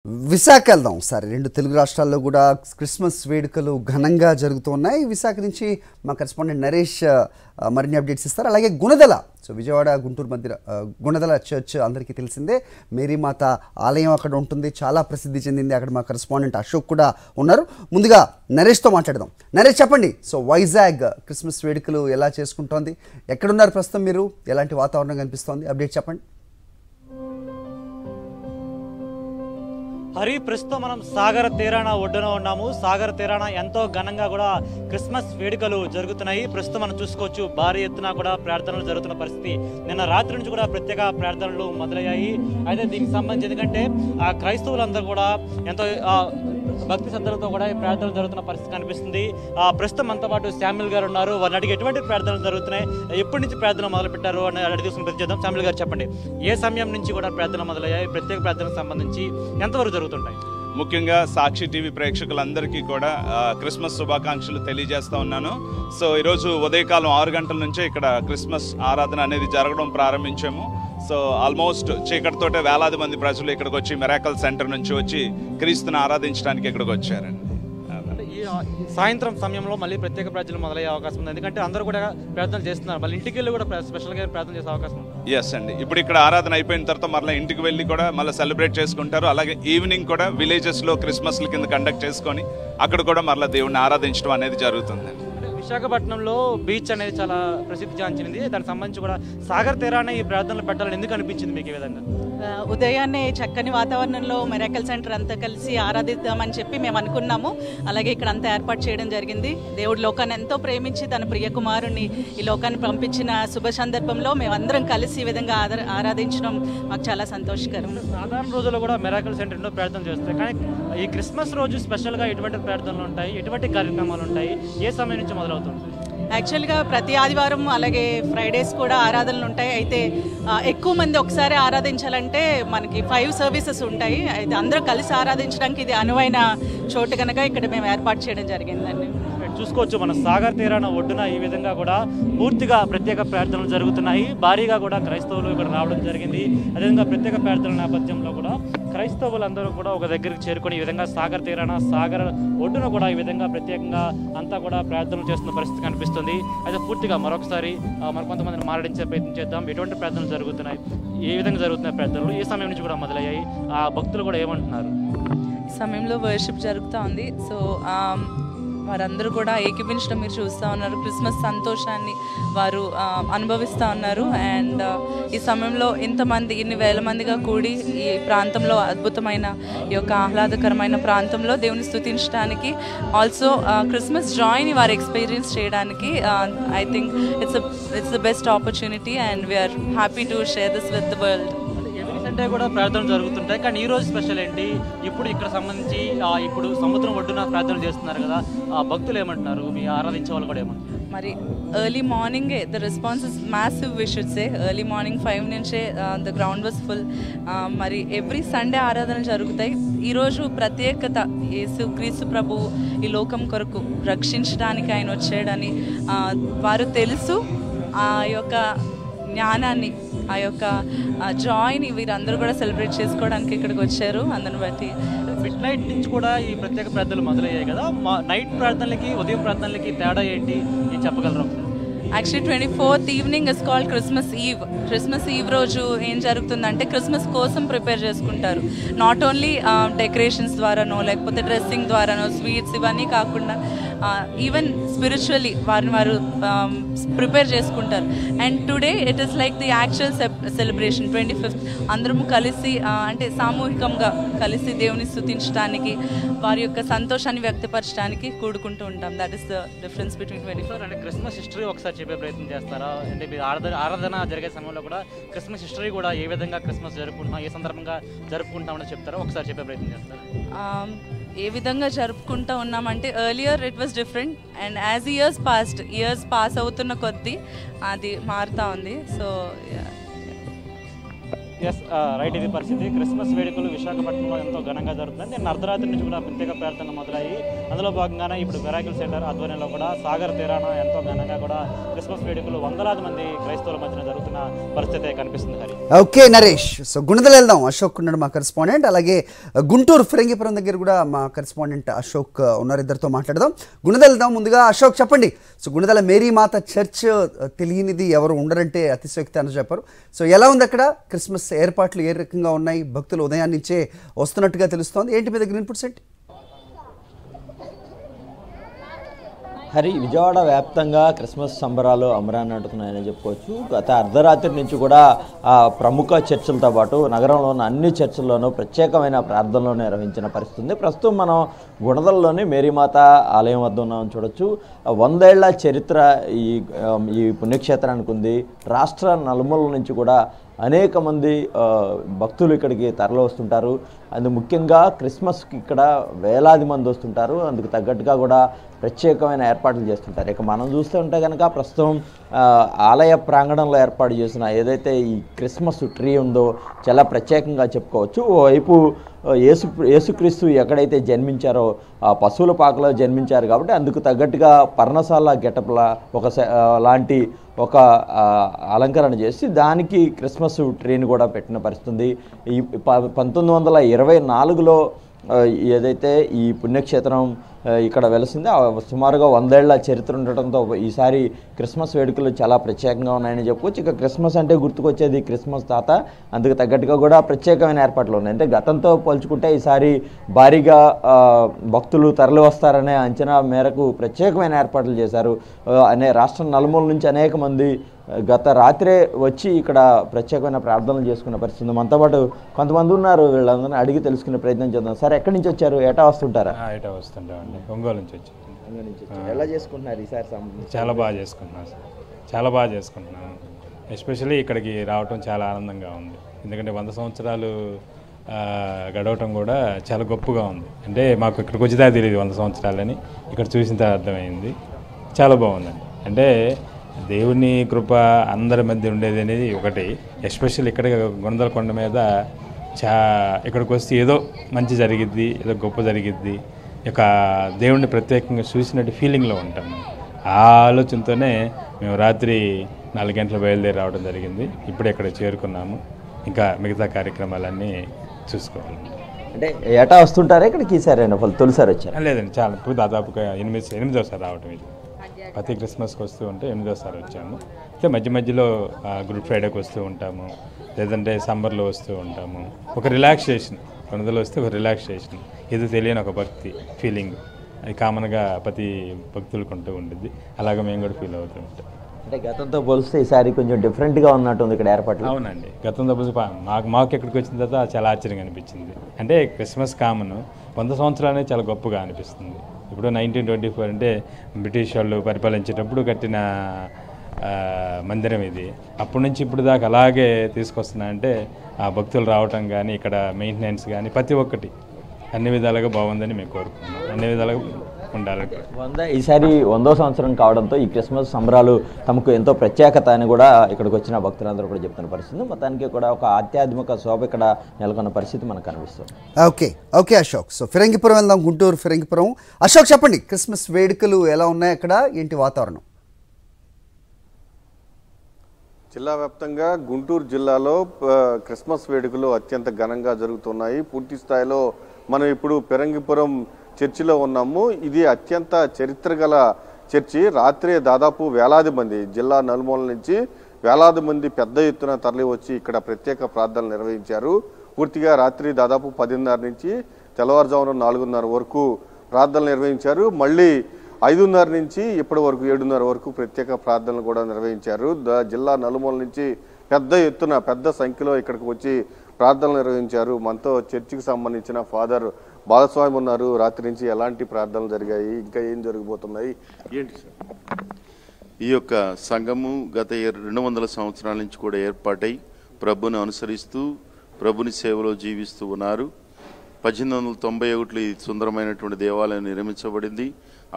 విశాఖ వెళ్దాం సార్. రెండు తెలుగు రాష్ట్రాల్లో కూడా క్రిస్మస్ వేడుకలు ఘనంగా జరుగుతున్నాయి. విశాఖ నుంచి మా కరెస్పాండెంట్ నరేష్ మరిన్ని అప్డేట్స్ ఇస్తారు. అలాగే గుణదల, సో విజయవాడ గుంటూరు మధ్య గుణదల చర్చ్ అందరికీ తెలిసిందే. మేరీమాత ఆలయం అక్కడ ఉంటుంది, చాలా ప్రసిద్ధి చెందింది. అక్కడ మా కరెస్పాండెంట్ అశోక్ కూడా ఉన్నారు. ముందుగా నరేష్తో మాట్లాడదాం. నరేష్, చెప్పండి, సో వైజాగ్ క్రిస్మస్ వేడుకలు ఎలా చేసుకుంటోంది? ఎక్కడున్నారు ప్రస్తుతం మీరు? ఎలాంటి వాతావరణం కనిపిస్తోంది? అప్డేట్ చెప్పండి. హరి, ప్రస్తుతం మనం సాగర తీరాన ఒడ్డున ఉన్నాము. సాగర తీరాన ఎంతో ఘనంగా కూడా క్రిస్మస్ వేడుకలు జరుగుతున్నాయి. ప్రస్తుతం మనం చూసుకోవచ్చు, భారీ ఎత్తున కూడా ప్రార్థనలు జరుగుతున్న పరిస్థితి. నిన్న రాత్రి నుంచి కూడా ప్రత్యేక ప్రార్థనలు మొదలయ్యాయి. అయితే దీనికి సంబంధించి ఎందుకంటే క్రైస్తవులందరూ కూడా ఎంతో భక్తి శ్రద్ధలతో కూడా ఈ ప్రార్థనలు జరుగుతున్న పరిస్థితి కనిపిస్తుంది. ప్రస్తుతం మనతో పాటు శామ్యుల్ గారు ఉన్నారు. వారిని అడిగి ఎటువంటి ప్రార్థనలు జరుగుతున్నాయి, ఎప్పటి నుంచి ప్రార్థనలు మొదలు పెట్టారు అని అడిగి తీసుకుని ప్రతిచేద్దాం. శామ్యుల్ గారు, చెప్పండి, ఏ సమయం నుంచి కూడా ప్రార్థనలు మొదలయ్యాయి? ప్రత్యేక ప్రార్థనకు సంబంధించి ఎంతవరకు జరుగుతుంటాయి? ముఖ్యంగా సాక్షి టీవీ ప్రేక్షకులందరికీ కూడా క్రిస్మస్ శుభాకాంక్షలు తెలియజేస్తా ఉన్నాను. సో ఈరోజు ఉదయకాలం 6 గంటల నుంచే ఇక్కడ క్రిస్మస్ ఆరాధన అనేది జరగడం ప్రారంభించాము. సో ఆల్మోస్ట్ చీకటితోటే వేలాది మంది ప్రజలు ఇక్కడికి వచ్చి మిరాకల్ సెంటర్ నుంచి వచ్చి క్రీస్తుని ఆరాధించడానికి ఇక్కడికి వచ్చారండి. ఈ సాయంత్రం సమయంలో మళ్ళీ ప్రత్యేక ప్రార్థనలు మొదలయ్యే అవకాశం ఉంది, ఎందుకంటే అందరూ కూడా ప్రార్థనలు చేస్తున్నారు. మళ్ళీ ఇంటికి వెళ్ళి కూడా స్పెషల్గా ప్రార్థన చేసే అవకాశం ఉంది. ఎస్ అండి, ఇప్పుడు ఇక్కడ ఆరాధన అయిపోయిన తర్వాత మళ్ళీ ఇంటికి వెళ్ళి కూడా మళ్ళీ సెలబ్రేట్ చేసుకుంటారు. అలాగే ఈవినింగ్ కూడా విలేజెస్లో క్రిస్మస్ల కింద కండక్ట్ చేసుకొని అక్కడ కూడా మళ్ళీ దేవుడిని ఆరాధించడం అనేది జరుగుతుందండి. విశాఖపట్నంలో బీచ్ అనేది చాలా ప్రసిద్ధి చెందింది. దానికి సంబంధించి కూడా సాగర్ తీరాన్ని ఈ ప్రార్థనలు పెట్టాలని ఎందుకు అనిపించింది మీకు? ఈ విధంగా ఉదయాన్నే చక్కని వాతావరణంలో మిరాకల్ సెంటర్ అంతా కలిసి ఆరాధిద్దామని చెప్పి మేము అనుకున్నాము. అలాగే ఇక్కడ అంతా ఏర్పాటు చేయడం జరిగింది. దేవుడు లోకాన్ని ఎంతో ప్రేమించి తన ప్రియ కుమారుని ఈ లోకాన్ని పంపించిన శుభ సందర్భంలో మేమందరం కలిసి ఈ విధంగా ఆరాధించడం మాకు చాలా సంతోషకరం. సాధారణ రోజుల్లో కూడా మిరాకల్ సెంటర్లో ప్రార్థన చేస్తాయి, కానీ ఈ క్రిస్మస్ రోజు స్పెషల్గా ఎటువంటి ప్రార్థనలు ఉంటాయి, ఎటువంటి కార్యక్రమాలు ఉంటాయి, ఏ సమయం నుంచి మొదలవుతుంది? యాక్చువల్గా ప్రతి ఆదివారం అలాగే ఫ్రైడేస్ కూడా ఆరాధనలు ఉంటాయి. అయితే ఎక్కువ మంది ఒకసారి ఆరాధించాలంటే మనకి 5 సర్వీసెస్ ఉంటాయి. అయితే అందరూ కలిసి ఆరాధించడానికి ఇది అనువైన చోటు కనుక ఇక్కడ మేము ఏర్పాటు చేయడం జరిగిందండి. చూసుకోవచ్చు, మన సాగర్ తీరాన ఒడ్డున ఈ విధంగా కూడా పూర్తిగా ప్రత్యేక ప్రార్థనలు జరుగుతున్నాయి. భారీగా కూడా క్రైస్తవులు ఇక్కడ రావడం జరిగింది. అదేవిధంగా ప్రత్యేక ప్రార్థనల నేపథ్యంలో కూడా క్రైస్తవులందరూ కూడా ఒక దగ్గరికి చేరుకొని ఈ విధంగా సాగర్ తీరాన సాగర్ ఒడ్డున కూడా ఈ విధంగా ప్రత్యేకంగా అంతా కూడా ప్రార్థనలు చేస్తున్న పరిస్థితి కనిపిస్తుంది. అయితే పూర్తిగా మరొకసారి మరికొంతమందిని మాట్లాడించే ప్రయత్నం చేద్దాం. ఎటువంటి ప్రార్థనలు జరుగుతున్నాయి, ఏ విధంగా జరుగుతున్నాయి ప్రార్థనలు, ఏ సమయం నుంచి కూడా మొదలయ్యాయి, ఆ భక్తులు కూడా ఏమంటున్నారు? ఈ సమయంలో వర్షిప్ జరుగుతూ ఉంది. సో వారందరూ కూడా ఏకీపించడం మీరు చూస్తూ ఉన్నారు. క్రిస్మస్ సంతోషాన్ని వారు అనుభవిస్తూ ఉన్నారు. అండ్ ఈ సమయంలో ఇంతమంది, ఇన్ని వేల మందిగా కూడి ఈ ప్రాంతంలో అద్భుతమైన ఈ యొక్క ఆహ్లాదకరమైన ప్రాంతంలో దేవుని స్తుతించడానికి, ఆల్సో క్రిస్మస్ జాయ్ని వారు ఎక్స్పీరియన్స్ చేయడానికి I think it's the best opportunity and we're happy to share this with the world. అంటే కూడా ప్రార్థనలు జరుగుతుంటాయి, కానీ ఈ రోజు స్పెషల్ ఏంటి? ఇప్పుడు ఇక్కడ సంబంధించి ఇప్పుడు సముద్రం ఒడ్డున ప్రార్థనలు చేస్తున్నారు కదా, భక్తులు ఏమంటున్నారు, మీ ఆరాధించే వాళ్ళు కూడా ఏమంటున్నారు? మరి ఎర్లీ మార్నింగే the response is massive, we should say. Early morning 5 నుంచే ద గ్రౌండ్ వాజ్ ఫుల్. మరి ఎవ్రీ సండే ఆరాధనలు జరుగుతాయి. ఈరోజు ప్రత్యేకత, క్రీస్తు ప్రభు ఈ లోకం కొరకు రక్షించడానికి ఆయన వచ్చాడని వారు తెలుసు. ఆ యొక్క జ్ఞానాన్ని, ఆ యొక్క జాయ్ని వీరందరూ కూడా సెలబ్రేట్ చేసుకోవడానికి ఇక్కడికి వచ్చారు. అందుని బట్టి మిడ్ నైట్ నుంచి కూడా ఈ ప్రత్యేక ప్రార్థనలు మొదలయ్యాయి కదా, నైట్ ప్రార్థనలకి ఉదయం ప్రార్థనలకి తేడా ఏంటి చెప్పగలరు? Actually 24th evening is called Christmas eve. Christmas eve రోజు ఏం జరుగుతుందంటే క్రిస్మస్ కోసం ప్రిపేర్ చేసుకుంటారు. నాట్ ఓన్లీ డెకరేషన్స్ ద్వారానో లేకపోతే డ్రెస్సింగ్ ద్వారానో, స్వీట్స్ ఇవన్నీ కాకుండా ఈవెన్ స్పిరిచువల్లీ వారిని వారు ప్రిపేర్ చేసుకుంటారు. And today it is like the actual celebration. 25th అందరము కలిసి అంటే సామూహికంగా కలిసి దేవుని స్తుతించడానికి, వారి యొక్క సంతోషాన్ని వ్యక్తపరచడానికి కూడుకుంటూ ఉంటాం. That is the difference between 24. అంటే క్రిస్మస్ హిస్టరీ ఒకసారి చెప్పే ప్రయత్నం చేస్తారా? అంటే మీరు ఆరాధన జరిగే సమయంలో కూడా క్రిస్మస్ హిస్టరీ కూడా ఏ విధంగా క్రిస్మస్ జరుపుకుంటున్నాం, ఏ సందర్భంగా జరుపుకుంటామని చెప్తారా? ఒకసారి చెప్పే ప్రయత్నం చేస్తారా? ఏ విధంగా జరుపుకుంటూ ఉన్నామంటే earlier it was different and as years pass అవుతున్న కొద్దీ అది మారుతూ ఉంది. సో ఎస్ రైట్, ఇది పరిస్థితి. క్రిస్మస్ వేడుకలు విశాఖపట్నంలో ఎంతో ఘనంగా జరుగుతుంది. నిన్న అర్ధరాత్రి నుంచి కూడా ప్రత్యేక ప్రార్థనలు మొదలయ్యి అందులో భాగంగానే ఇప్పుడు మిరాకిల్ సెంటర్ ఆధ్వర్యంలో కూడా సాగర్ తీరాన ఎంతో ఘనంగా కూడా క్రిస్మస్ వేడుకలు వందలాది మంది క్రైస్తవుల మధ్యన జరుగుతున్న పరిస్థితి కనిపిస్తుంది. హరి, ఓకే నరేష్. సో గుణదల వెళ్దాం. అశోక్ ఉన్నాడు మా కరెస్పాండెంట్, అలాగే గుంటూరు ఫిరంగిపురం దగ్గర కూడా మా కరెస్పాండెంట్ అశోక్ ఉన్నారు. ఇద్దరితో మాట్లాడదాం. గుణదల వెళ్దాం. ముందుగా అశోక్ చెప్పండి. సో గుణదల మేరీ మాత చర్చ్ తెలియనిది ఎవరు ఉండరంటే అతిశయోక్తి అని చెప్పారు. సో ఎలా ఉంది అక్కడ? క్రిస్మస్ ఏర్పాట్లు ఏ రకంగా ఉన్నాయి? భక్తులు ఉదయాన్నించే వస్తున్నట్టుగా తెలుస్తోంది. ఏంటి మీ దగ్గర ఇన్పుట్స్ ఏంటి? హరి, విజయవాడ వ్యాప్తంగా క్రిస్మస్ సంబరాలు అమరానంటున్నాయని చెప్పుకోవచ్చు. గత అర్ధరాత్రి నుంచి కూడా ప్రముఖ చర్చిలతో పాటు నగరంలో ఉన్న అన్ని చర్చిల్లోనూ ప్రత్యేకమైన ప్రార్థనలు నిర్వహించిన పరిస్థితి ఉంది. ప్రస్తుతం మనం గుణదలలోని మేరీమాత ఆలయం వద్ద ఉన్నామని చూడొచ్చు. 100 ఏళ్ల చరిత్ర ఈ పుణ్యక్షేత్రానికి ఉంది. రాష్ట్ర నలుమూలల నుంచి కూడా అనేక మంది భక్తులు ఇక్కడికి తరలి వస్తుంటారు. అందుకు ముఖ్యంగా క్రిస్మస్కి ఇక్కడ వేలాది మంది వస్తుంటారు. అందుకు తగ్గట్టుగా కూడా ప్రత్యేకమైన ఏర్పాట్లు చేస్తుంటారు. ఇక మనం చూస్తూ ఉంటే కనుక ప్రస్తుతం ఆలయ ప్రాంగణంలో ఏర్పాటు చేసిన ఏదైతే ఈ క్రిస్మస్ ట్రీ ఉందో చాలా ప్రత్యేకంగా చెప్పుకోవచ్చు. ఓవైపు యేసుక్రీస్తు ఎక్కడైతే జన్మించారో ఆ పశువుల పాకలో జన్మించారు కాబట్టి అందుకు తగ్గట్టుగా పర్ణశాల గెటప్లా లాంటి ఒక అలంకరణ చేసి దానికి క్రిస్మస్ ట్రీని కూడా పెట్టిన పరిస్థితి. ఈ 1924లో ఏదైతే ఈ పుణ్యక్షేత్రం ఇక్కడ వెలిసిందో సుమారుగా 100 ఏళ్ల చరిత్ర ఉండటంతో ఈసారి క్రిస్మస్ వేడుకలు చాలా ప్రత్యేకంగా ఉన్నాయని చెప్పుకోవచ్చు. ఇక క్రిస్మస్ అంటే గుర్తుకొచ్చేది క్రిస్మస్ తాత. అందుకు తగ్గట్టుగా కూడా ప్రత్యేకమైన ఏర్పాట్లు ఉన్నాయి. అంటే గతంతో పోల్చుకుంటే ఈసారి భారీగా భక్తులు తరలి వస్తారనే అంచనా మేరకు ప్రత్యేకమైన ఏర్పాట్లు చేశారు. రాష్ట్రం నలుమూల నుంచి అనేక మంది గత రాత్రే వచ్చి ఇక్కడ ప్రత్యేకమైన ప్రార్థనలు చేసుకున్న పరిస్థితి. మనతో పాటు కొంతమంది ఉన్నారు. వీళ్ళందరినీ అడిగి తెలుసుకునే ప్రయత్నం చేద్దాం. సార్, ఎక్కడి నుంచి వచ్చారు? ఏటా వస్తుంటారా? ఏటా వస్తుంటామండి. ఒంగోలు నుంచి వచ్చారు. ఎలా చేసుకుంటున్నారు ఈసారి? చాలా బాగా చేసుకుంటున్నాను సార్, చాలా బాగా చేసుకుంటున్నాను. ఎస్పెషల్లీ ఇక్కడికి రావటం చాలా ఆనందంగా ఉంది. ఎందుకంటే 100 సంవత్సరాలు గడవటం కూడా చాలా గొప్పగా ఉంది. అంటే మాకు ఇక్కడికి వచ్చిదా తెలియదు 100 సంవత్సరాలని. ఇక్కడ చూసిన తర్వాత అర్థమైంది. చాలా బాగుందండి. అంటే దేవుని కృప అందరి మధ్య ఉండేది అనేది ఒకటి. ఎస్పెషల్ ఇక్కడ గుణదల కొండ మీద ఇక్కడికి వస్తే ఏదో మంచి జరిగిద్ది, ఏదో గొప్ప జరిగిద్ది, ఇక దేవుడిని ప్రత్యేకంగా చూసినట్టు ఫీలింగ్లో ఉంటాము. ఆ ఆలోచనతోనే మేము రాత్రి 4 గంటలు బయలుదేరి రావడం జరిగింది. ఇప్పుడే ఇక్కడ చేరుకున్నాము. ఇంకా మిగతా కార్యక్రమాలన్నీ చూసుకోవాలి. అంటే ఏటా వస్తుంటారా ఇక్కడికి? ఈసారి తొలిసారి వచ్చారు? లేదండి, చాలా ఇప్పుడు దాదాపుగా 8వ రావడం. ఇది ప్రతి క్రిస్మస్కి వస్తూ ఉంటే 8వ వచ్చాము. అయితే మధ్యలో గుడ్ ఫ్రైడేకి వస్తూ ఉంటాము, లేదంటే సమ్మర్లో వస్తూ ఉంటాము. ఒక రిలాక్సేషన్, కొనదలు వస్తే ఒక రిలాక్సేషన్, ఇది తెలియని ఒక భక్తి ఫీలింగ్ అది కామన్గా ప్రతి భక్తులకు ఉంటూ ఉంటుంది. అలాగే మేము కూడా ఫీల్ అవుతూ ఉంటాం. అంటే గతంతో పోలిస్తే ఈసారి కొంచెం డిఫరెంట్గా ఉన్నట్టుంది ఇక్కడ ఏర్పాట్లు. అవునండి, గతంతో పోలిస్తే మాకు ఎక్కడికి వచ్చిన తర్వాత చాలా ఆశ్చర్యంగా అనిపించింది. అంటే క్రిస్మస్ కామన్ 100 సంవత్సరాలు చాలా గొప్పగా అనిపిస్తుంది. ఇప్పుడు 1924 అంటే బ్రిటిష్ వాళ్ళు పరిపాలించేటప్పుడు కట్టిన మందిరం ఇది. అప్పటి నుంచి ఇప్పుడు దాకా అలాగే తీసుకొస్తున్నా అంటే ఆ భక్తులు రావటం కానీ ఇక్కడ మెయింటెనెన్స్ కానీ ప్రతి ఒక్కటి అన్ని విధాలుగా బాగుందని మేము కోరుకుంటున్నాం. అన్ని విధాలుగా ఉండాలని. ఈసారి 100వ సంవత్సరం కావడంతో ఈ క్రిస్మస్ సంబరాలు తమకు ఎంతో ప్రత్యేకత అని కూడా ఇక్కడికి వచ్చిన భక్తులందరూ కూడా చెప్తున్న పరిస్థితి. మొత్తానికి కూడా ఒక ఆధ్యాత్మిక శోభ ఇక్కడ నెలకొన్న పరిస్థితి మనకు కనిపిస్తుంది. ఓకే అశోక్. సో ఫిరంగిపురం వెళ్దాం. గుంటూరు ఫిరంగిపురం. అశోక్ చెప్పండి, క్రిస్మస్ వేడుకలు ఎలా ఉన్నాయి అక్కడ? ఏంటి వాతావరణం? జిల్లా వ్యాప్తంగా గుంటూరు జిల్లాలో క్రిస్మస్ వేడుకలు అత్యంత ఘనంగా జరుగుతున్నాయి. పూర్తి స్థాయిలో మనం ఇప్పుడు ఫిరంగిపురం చర్చిలో ఉన్నాము. ఇది అత్యంత చరిత్ర గల చర్చి. రాత్రి దాదాపు వేలాది మంది, జిల్లా నలుమూల నుంచి వేలాది మంది పెద్ద ఎత్తున తరలి వచ్చి ఇక్కడ ప్రత్యేక ప్రార్థనలు నిర్వహించారు. పూర్తిగా రాత్రి దాదాపు 10:30 నుంచి తెల్లవారుజామున 4:30 వరకు ప్రార్థనలు నిర్వహించారు. మళ్ళీ 5:30 నుంచి ఇప్పటి వరకు 7:30 వరకు ప్రత్యేక ప్రార్థనలు కూడా నిర్వహించారు. జిల్లా నలుమూల నుంచి పెద్ద ఎత్తున పెద్ద సంఖ్యలో ఇక్కడికి వచ్చి ప్రార్థనలు నిర్వహించారు. మనతో చర్చికి సంబంధించిన ఫాదర్ బాలస్వామి ఉన్నారు. రాత్రి నుంచి ఎలాంటి ప్రార్థనలు జరిగాయి, ఇంకా ఏం జరగబోతున్నాయి, ఏంటి సార్? ఈ యొక్క సంఘము గత 200 సంవత్సరాల నుంచి కూడా ఏర్పాటై ప్రభుని అనుసరిస్తూ ప్రభుని సేవలో జీవిస్తూ ఉన్నారు. 1891 ఈ సుందరమైనటువంటి దేవాలయం నిర్మించబడింది.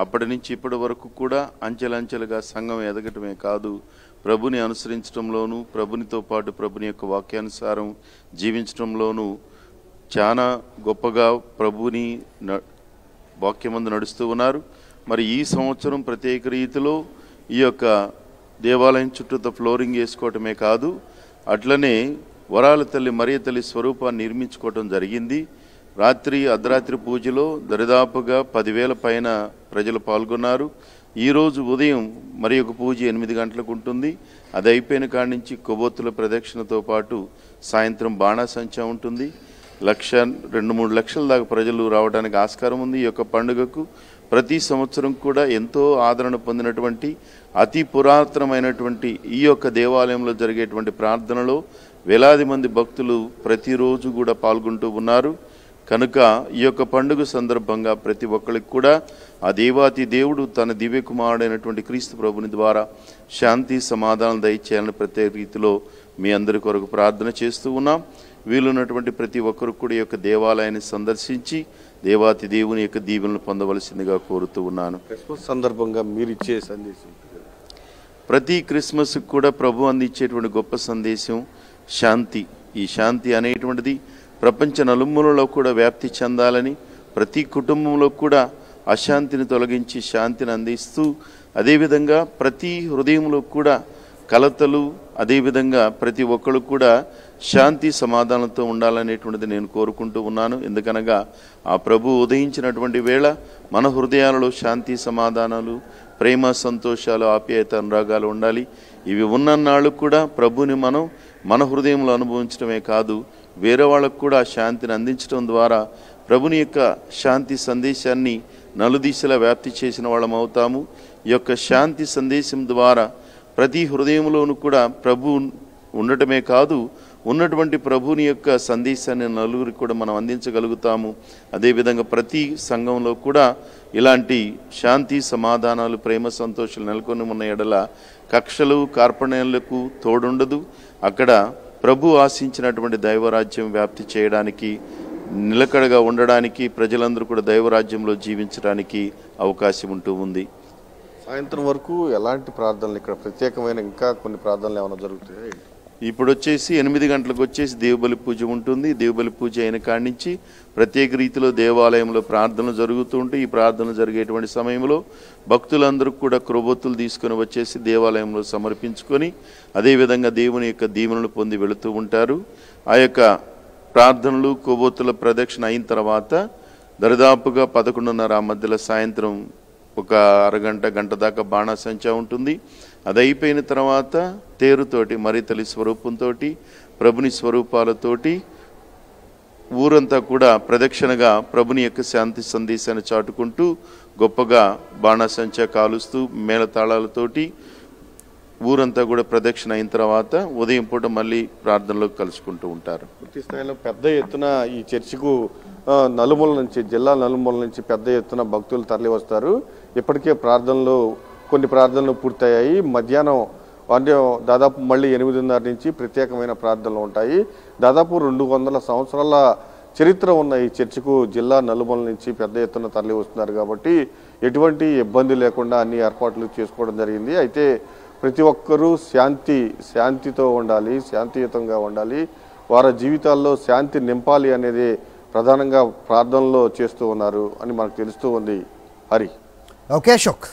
అప్పటి నుంచి ఇప్పటి వరకు కూడా అంచెలంచెలుగా సంఘం ఎదగటమే కాదు, ప్రభుని అనుసరించడంలోనూ ప్రభునితో పాటు ప్రభుని యొక్క వాక్యానుసారం జీవించడంలోనూ చాలా గొప్పగా ప్రభుని వాక్యమందు నడుస్తూ ఉన్నారు. మరి ఈ సంవత్సరం ప్రత్యేక రీతిలో ఈ యొక్క దేవాలయం చుట్టూతో ఫ్లోరింగ్ వేసుకోవటమే కాదు, అట్లనే వరాల తల్లి మరియ తల్లి స్వరూపాన్ని నిర్మించుకోవటం జరిగింది. అర్ధరాత్రి పూజలో దరిదాపుగా 10,000 పైన ప్రజలు పాల్గొన్నారు. ఈరోజు ఉదయం మరి ఒక పూజ 8 గంటలకు ఉంటుంది. అది అయిపోయిన కాడి నుంచి కొవ్వొత్తుల ప్రదక్షిణతో పాటు సాయంత్రం బాణాసంచా ఉంటుంది. 1-2-3 లక్షల దాకా ప్రజలు రావడానికి ఆస్కారం ఉంది. ఈ యొక్క పండుగకు ప్రతి సంవత్సరం కూడా ఎంతో ఆదరణ పొందినటువంటి అతి పురాతనమైనటువంటి ఈ యొక్క దేవాలయంలో జరిగేటువంటి ప్రార్థనలో వేలాది మంది భక్తులు ప్రతిరోజు కూడా పాల్గొంటూ ఉన్నారు. కనుక ఈ యొక్క పండుగ సందర్భంగా ప్రతి ఒక్కరికి కూడా ఆ దేవాతి దేవుడు తన దివ్య కుమారుడైనటువంటి క్రీస్తు ప్రభుని ద్వారా శాంతి సమాధానం దయచేయాలని ప్రత్యేక రీతిలో మీ అందరి కొరకు ప్రార్థన చేస్తూ ఉన్నాం. వీలున్నటువంటి ప్రతి ఒక్కరు కూడా ఈ యొక్క దేవాలయాన్ని సందర్శించి దేవాతి దేవుని యొక్క దీవెనలు పొందవలసిందిగా కోరుతూ ఉన్నాను. క్రిస్మస్ సందర్భంగా మీరు ఇచ్చే సందేశం, ప్రతి క్రిస్మస్ కూడా ప్రభు అందించేటువంటి గొప్ప సందేశం శాంతి. ఈ శాంతి అనేటువంటిది ప్రపంచ నలుమూలలో కూడా వ్యాప్తి చెందాలని, ప్రతి కుటుంబంలో కూడా అశాంతిని తొలగించి శాంతిని అందిస్తూ, అదేవిధంగా ప్రతి హృదయంలో కూడా కలతలు, అదేవిధంగా ప్రతి ఒక్కరు కూడా శాంతి సమాధానంతో ఉండాలనేటువంటిది నేను కోరుకుంటూ ఉన్నాను. ఎందుకనగా ఆ ప్రభు ఉదయించినటువంటి వేళ మన హృదయాలలో శాంతి సమాధానాలు, ప్రేమ సంతోషాలు, ఆప్యాయత అనురాగాలు ఉండాలి. ఇవి ఉన్నన్నాళ్ళు కూడా ప్రభుని మనం మన హృదయంలో అనుభవించడమే కాదు, వేరే వాళ్ళకు కూడా ఆ శాంతిని అందించడం ద్వారా ప్రభుని యొక్క శాంతి సందేశాన్ని నలుదిశలా వ్యాప్తి చేసిన వాళ్ళం అవుతాము. ఈ యొక్క శాంతి సందేశం ద్వారా ప్రతి హృదయంలోనూ కూడా ప్రభు ఉండటమే కాదు, ఉన్నటువంటి ప్రభుని యొక్క సందేశాన్ని నలుగురికి కూడా మనం అందించగలుగుతాము. అదేవిధంగా ప్రతి సంఘంలో కూడా ఇలాంటి శాంతి సమాధానాలు, ప్రేమ సంతోషాలు నెలకొని ఉన్న ఎడల కక్షలు కార్పణ్యాలకు తోడుండదు. అక్కడ ప్రభు ఆశించినటువంటి దైవరాజ్యం వ్యాప్తి చేయడానికి, నిలకడగా ఉండడానికి, ప్రజలందరూ కూడా దైవరాజ్యంలో జీవించడానికి అవకాశం ఉంటూ ఉంది. సాయంత్రం వరకు ఎలాంటి ప్రార్థనలు, ఇక్కడ ప్రత్యేకమైన ఇంకా కొన్ని ప్రార్థనలు ఏమైనా జరుగుతాయి? ఇప్పుడు వచ్చేసి 8 గంటలకు వచ్చేసి దేవుబలి పూజ ఉంటుంది. దేవుబలి పూజ అయిన కాడి నుంచి ప్రత్యేక రీతిలో దేవాలయంలో ప్రార్థనలు జరుగుతూ ఉంటాయి. ఈ ప్రార్థనలు జరిగేటువంటి సమయంలో భక్తులందరూ కూడా క్రొవ్వొత్తులు తీసుకొని వచ్చేసి దేవాలయంలో సమర్పించుకొని అదేవిధంగా దేవుని యొక్క దీవెనలు పొంది వెళుతూ ఉంటారు. ఆ యొక్క ప్రార్థనలు కొవ్వొత్తుల ప్రదక్షిణ అయిన తర్వాత దరిదాపుగా 11:30 మధ్యలో సాయంత్రం ఒక అరగంట గంట దాకా బాణాసంచా ఉంటుంది. అది అయిపోయిన తర్వాత తేరుతోటి మరి తల్లి స్వరూపంతో ప్రభుని స్వరూపాలతోటి ఊరంతా కూడా ప్రదక్షిణగా ప్రభుని యొక్క శాంతి సందేశాన్ని చాటుకుంటూ గొప్పగా బాణాసంచా కాలుస్తూ మేళతాళాలతోటి ఊరంతా కూడా ప్రదక్షిణ అయిన తర్వాత ఉదయం పూట మళ్ళీ ప్రార్థనలో కలుసుకుంటూ ఉంటారు. పూర్తి స్థాయిలో పెద్ద ఎత్తున ఈ చర్చికు నలుమూల నుంచి, జిల్లా నలుమూల నుంచి పెద్ద ఎత్తున భక్తులు తరలి వస్తారు. ఇప్పటికే కొన్ని ప్రార్థనలు పూర్తయ్యాయి. మధ్యాహ్నం అంటే దాదాపు మళ్ళీ 8:30 నుంచి ప్రత్యేకమైన ప్రార్థనలు ఉంటాయి. దాదాపు 200 సంవత్సరాల చరిత్ర ఉన్న ఈ చర్చికు జిల్లా నలుమూల నుంచి పెద్ద ఎత్తున తరలి వస్తున్నారు కాబట్టి ఎటువంటి ఇబ్బంది లేకుండా అన్ని ఏర్పాట్లు చేసుకోవడం జరిగింది. అయితే ప్రతి ఒక్కరూ శాంతితో ఉండాలి, శాంతియుతంగా ఉండాలి, వారి జీవితాల్లో శాంతి నింపాలి అనేది ప్రధానంగా ప్రార్థనలో చేస్తూ ఉన్నారు అని మనకు తెలుస్తూ ఉంది. హరి. ఓకే అశోక్.